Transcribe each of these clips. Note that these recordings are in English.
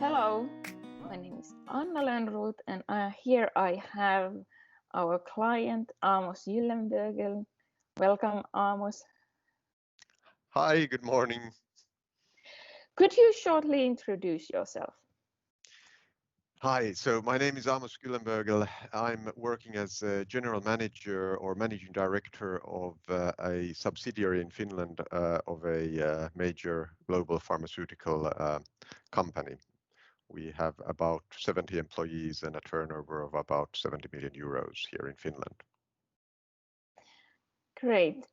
Hello, my name is Anna Lönnroth and here I have our client Amos Gyllenbögel. Welcome, Amos. Hi, good morning. Could you shortly introduce yourself? Hi, so my name is Amos Gyllenbögel. I'm working as a general manager or managing director of a subsidiary in Finland of a major global pharmaceutical company. We have about 70 employees and a turnover of about 70 million euros here in Finland. Great.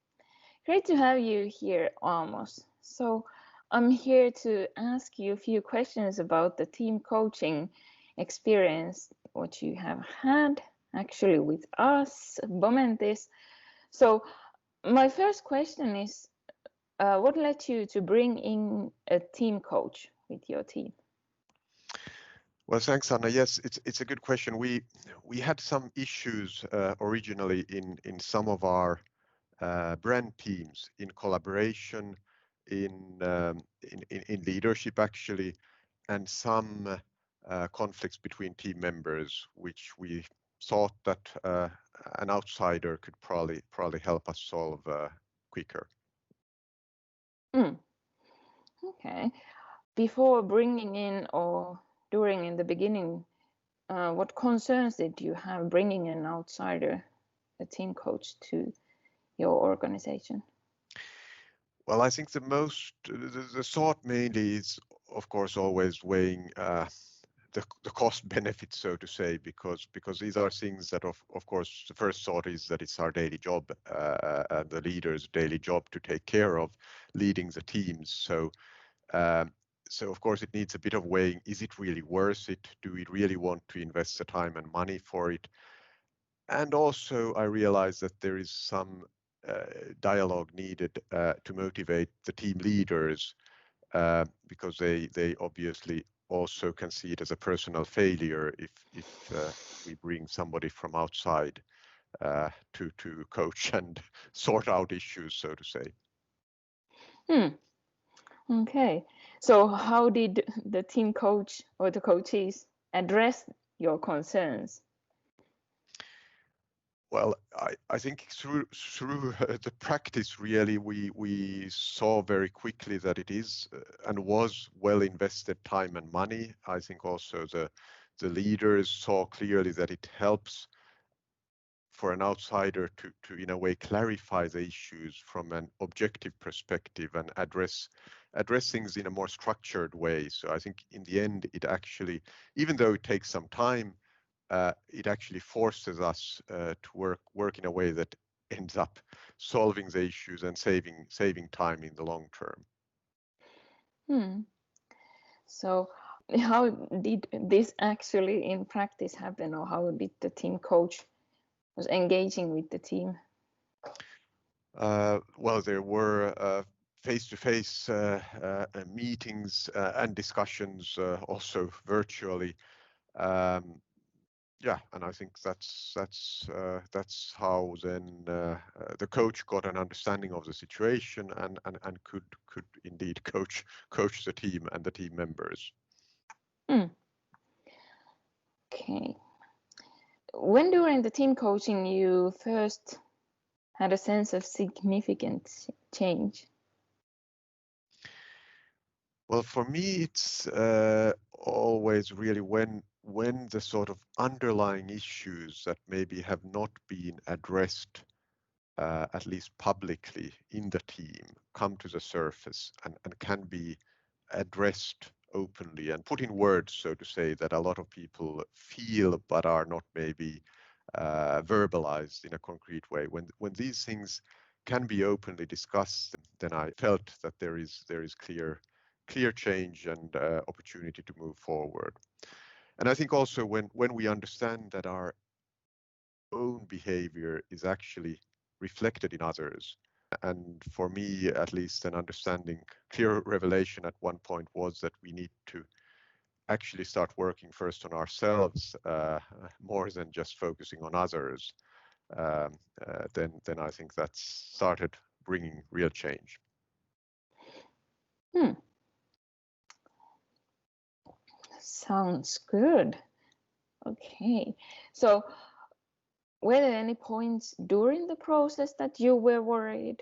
Great to have you here, Amos. So I'm here to ask you a few questions about the team coaching experience, what you have had actually with us, Bomentis. So my first question is, what led you to bring in a team coach with your team? Well, thanks, Anna. Yes, it's a good question. We had some issues originally in some of our brand teams in collaboration, in leadership actually, and some conflicts between team members, which we thought that an outsider could probably help us solve quicker. Okay. Before bringing in or during in the beginning, what concerns did you have bringing an outsider, a team coach, to your organization? Well, I think the thought mainly is, of course, always weighing the cost benefit, so to say, because these are things that of course the first thought is that it's our daily job and the leader's daily job to take care of leading the teams. So of course it needs a bit of weighing. Is it really worth it? Do we really want to invest the time and money for it? And also I realize that there is some dialogue needed to motivate the team leaders because they obviously also can see it as a personal failure if we bring somebody from outside to coach and sort out issues, so to say. Okay. So how did the team coach or the coaches address your concerns? Well, I think through the practice, really, we saw very quickly that it is and was well invested time and money. I think also the leaders saw clearly that it helps for an outsider to in a way clarify the issues from an objective perspective and address things in a more structured way. So I think in the end, it actually, even though it takes some time, it actually forces us to work in a way that ends up solving the issues and saving time in the long term. So how did this actually in practice happen, or how did the team coach was engaging with the team? Well, there were face-to-face meetings and discussions, also virtually. Yeah, and I think that's how then the coach got an understanding of the situation and could indeed coach the team and the team members. Okay. When during the team coaching you first had a sense of significant change? Well, for me, it's always really when the sort of underlying issues that maybe have not been addressed, at least publicly in the team, come to the surface and can be addressed openly and put in words, so to say, that a lot of people feel but are not maybe verbalized in a concrete way. When these things can be openly discussed, then I felt that there is clear change and opportunity to move forward. And I think also when we understand that our own behavior is actually reflected in others, and for me at least an understanding, clear revelation at one point was that we need to actually start working first on ourselves more than just focusing on others, then I think that started bringing real change. sounds good. Okay. So were there any points during the process that you were worried?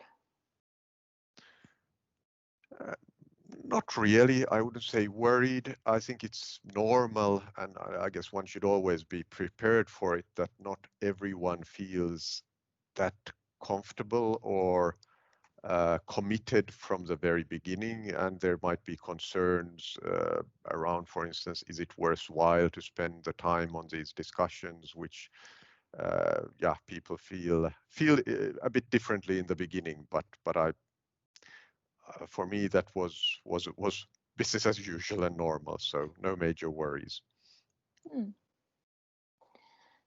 Not really. I wouldn't say worried. I think it's normal, and I guess one should always be prepared for it, that not everyone feels that comfortable or committed from the very beginning, and there might be concerns around, for instance, is it worthwhile to spend the time on these discussions, which people feel a bit differently in the beginning, but for me that was business as usual and normal, so no major worries.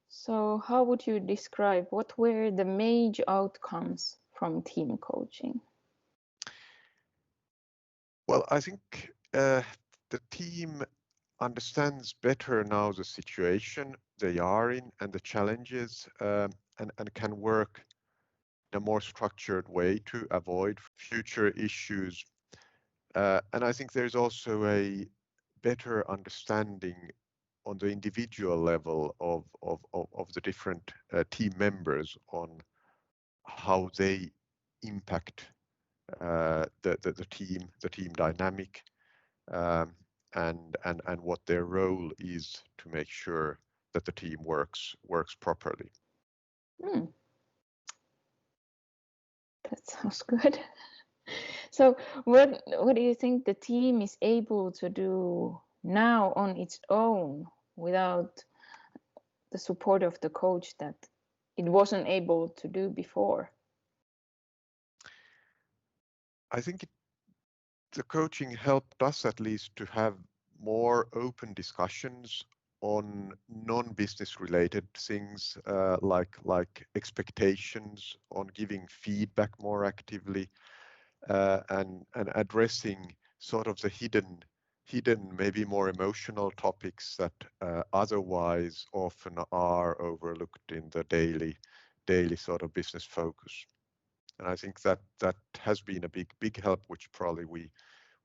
So how would you describe what were the major outcomes from team coaching? Well, I think the team understands better now the situation they are in and the challenges, and can work in a more structured way to avoid future issues. And I think there's also a better understanding on the individual level of the different team members on how they impact the team dynamic, and what their role is to make sure that the team works properly. That sounds good. So what do you think the team is able to do now on its own without the support of the coach that it wasn't able to do before? I think the coaching helped us at least to have more open discussions on non-business related things, like expectations, on giving feedback more actively, and addressing sort of the hidden maybe more emotional topics that otherwise often are overlooked in the daily sort of business focus. And I think that has been a big help, which probably we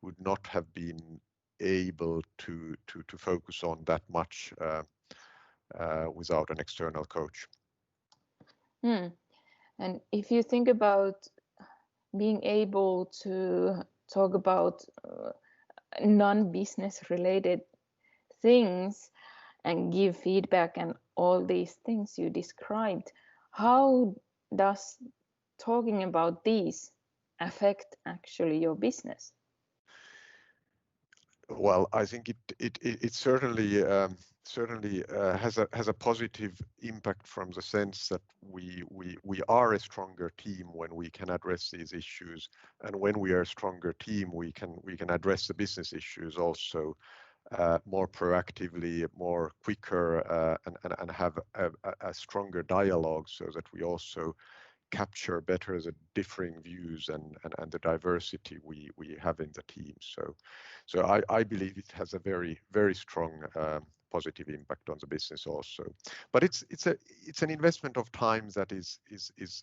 would not have been able to focus on that much without an external coach. And if you think about being able to talk about non-business related things and give feedback and all these things you described, how does talking about these affect actually your business? Well, I think it certainly has a positive impact, from the sense that we are a stronger team when we can address these issues, and when we are a stronger team, we can address the business issues also more proactively, more quicker, and have a stronger dialogue, so that we also capture better the differing views and the diversity we have in the team. So I believe it has a very strong positive impact on the business also. But it's an investment of time that is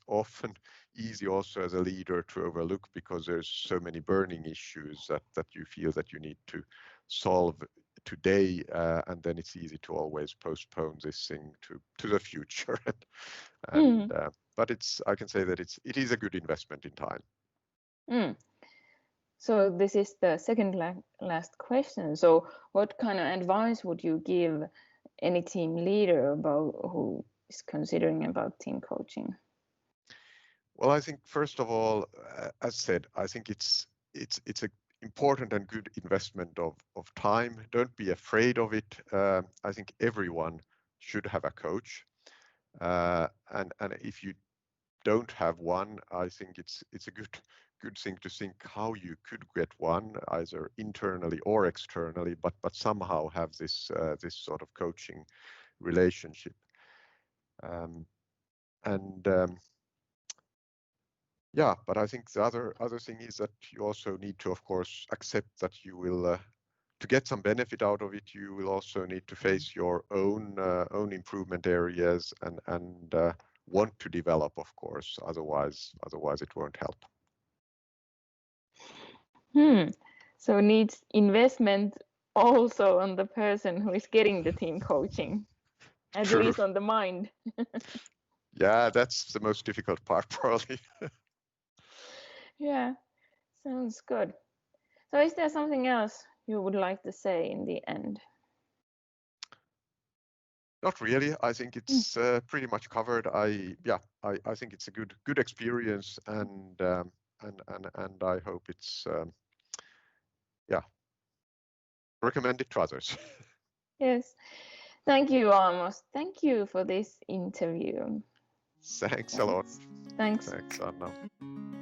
often easy also as a leader to overlook, because there's so many burning issues that you feel that you need to solve today, and then it's easy to always postpone this thing to the future. But I can say that it is a good investment in time. So this is the second last question. So what kind of advice would you give any team leader about who is considering about team coaching? Well, I think first of all, as said, I think it's a important and good investment of time. Don't be afraid of it. I think everyone should have a coach, and if you don't have one, I think it's a good thing to think how you could get one, either internally or externally, but somehow have this sort of coaching relationship. But I think the other thing is that you also need to, of course, accept that you will, to get some benefit out of it, you will also need to face your own improvement areas, and want to develop, of course. Otherwise it won't help. So needs investment also on the person who is getting the team coaching, at True. least on the mind. Yeah, that's the most difficult part, probably. Yeah, sounds good. So is there something else you would like to say in the end? Not really. I think it's pretty much covered. I think it's a good experience, and I hope it's recommend it to others. Yes. Thank you, Amos. Thank you for this interview. Thanks a lot. Thanks. Thanks. Thanks, Anna.